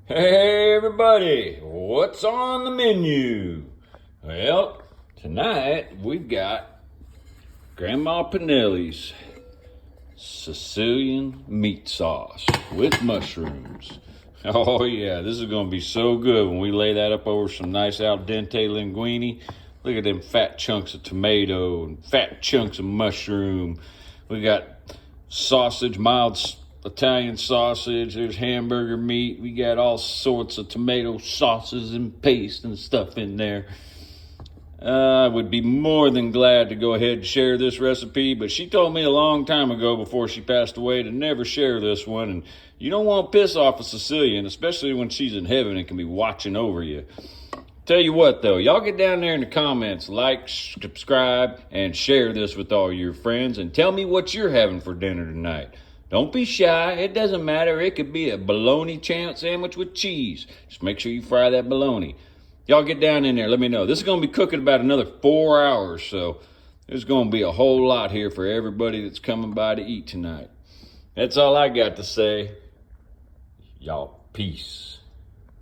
Hey everybody, what's on the menu? Well, tonight we've got Grandma Pinelli's Sicilian meat sauce with mushrooms. Oh yeah, this is gonna be so good when we lay that up over some nice al dente linguine. Look at them fat chunks of tomato and fat chunks of mushroom. We got sausage, mild Italian sausage. There's hamburger meat. We got all sorts of tomato sauces and paste and stuff in there. I would be more than glad to go ahead and share this recipe, but she told me a long time ago before she passed away to never share this one, and you don't want to piss off a Sicilian, especially when she's in heaven and can be watching over you. Tell you what, though, y'all get down there in the comments, like, subscribe, and share this with all your friends, and tell me what you're having for dinner tonight. Don't be shy. It doesn't matter. It could be a bologna sandwich with cheese. Just make sure you fry that bologna. Y'all get down in there. Let me know. This is going to be cooking about another 4 hours, so there's going to be a whole lot here for everybody that's coming by to eat tonight. That's all I got to say. Y'all, peace.